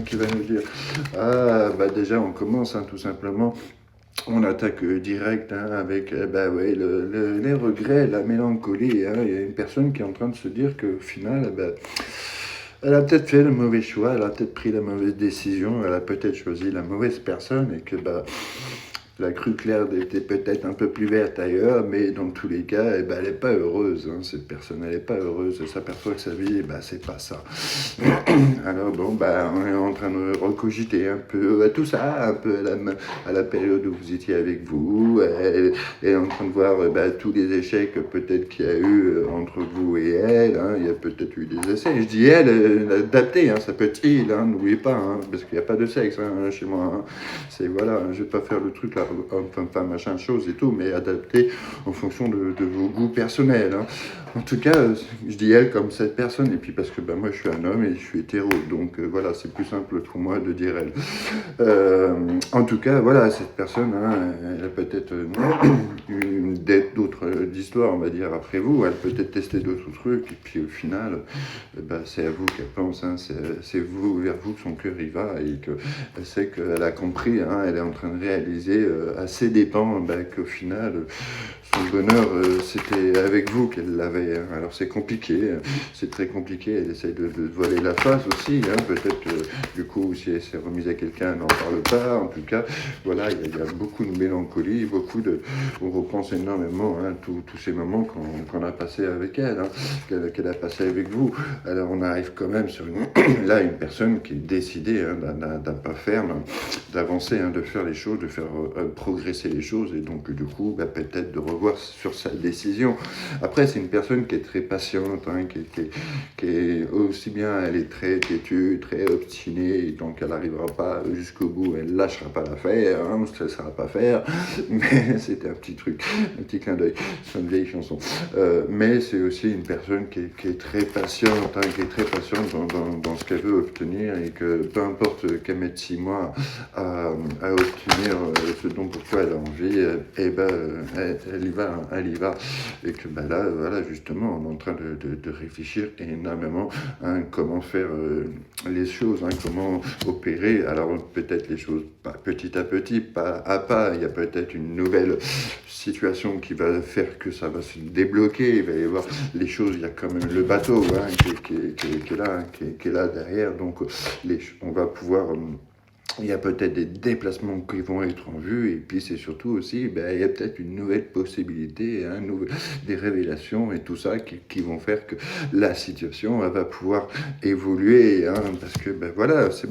Qui va nous dire: «Ah, bah, déjà on commence, tout simplement, on attaque, direct, avec, bah, ouais, les regrets, la mélancolie, Il y a une personne qui est en train de se dire qu'au final, bah, elle a peut-être fait le mauvais choix, elle a peut-être pris la mauvaise décision, elle a peut-être choisi la mauvaise personne et que, bah, la crue claire était peut-être un peu plus verte ailleurs, mais dans tous les cas, eh ben, elle est pas heureuse, cette personne, elle est pas heureuse, elle s'aperçoit que sa vie, bah, c'est pas ça. Alors bon, bah, on est en train de recogiter un peu tout ça, un peu à la période où vous étiez avec vous, elle est en train de voir, bah, tous les échecs peut-être qu'il y a eu, entre vous et elle, il y a peut-être eu des essais. Je dis elle, adapté, ça peut être il, n'oubliez pas, parce qu'il y a pas de sexe, chez moi, C'est voilà, je vais pas faire le truc là, homme, femme, machin, chose et tout, mais adapté en fonction de vos goûts personnels, En tout cas, je dis elle comme cette personne, et puis parce que bah, moi je suis un homme et je suis hétéro, donc voilà, c'est plus simple pour moi de dire elle. En tout cas, voilà, cette personne, elle a peut-être d'autres histoires, on va dire, après vous, elle peut peut-être tester d'autres trucs, et puis au final, bah, c'est à vous qu'elle pense, c'est vous, vers vous que son cœur y va, et qu'elle sait qu'elle a compris, elle est en train de réaliser à ses dépens, bah, qu'au final, son bonheur, c'était avec vous qu'elle l'avait. Alors c'est compliqué, c'est très compliqué. Elle essaye de voiler la face aussi. Peut-être que du coup, si elle s'est remise à quelqu'un, elle n'en parle pas. En tout cas, voilà, il y a beaucoup de mélancolie, on repense énormément tous ces moments qu'on a passés avec elle, qu'elle a passé avec vous. Alors on arrive quand même sur là une personne qui est décidée d'un pas ferme, d'avancer, de faire les choses, de faire progresser les choses, et donc du coup, bah, peut-être de revoir sur sa décision. Après, c'est une personne qui est très patiente, qui est aussi bien, elle est très têtue, très obstinée, donc elle n'arrivera pas jusqu'au bout, elle lâchera pas l'affaire, on se laissera pas faire, mais c'était un petit truc, un petit clin d'œil, c'est une vieille chanson. Mais c'est aussi une personne qui est très patiente, qui est très patiente dans ce qu'elle veut obtenir, et que peu importe qu'elle mette 6 mois à obtenir ce dont pourquoi elle a envie, et ben, elle y va. Et que ben là, voilà, justement, on est en train de réfléchir énormément comment faire les choses, comment opérer. Alors peut-être les choses petit à petit, pas à pas. Il y a peut-être une nouvelle situation qui va faire que ça va se débloquer. Il va y avoir les choses, il y a quand même le bateau qui est là derrière. Donc on va pouvoir... il y a peut-être des déplacements qui vont être en vue, et puis c'est surtout aussi, il y a peut-être une nouvelle possibilité, des révélations et tout ça qui vont faire que la situation va pouvoir évoluer, parce que voilà, c'est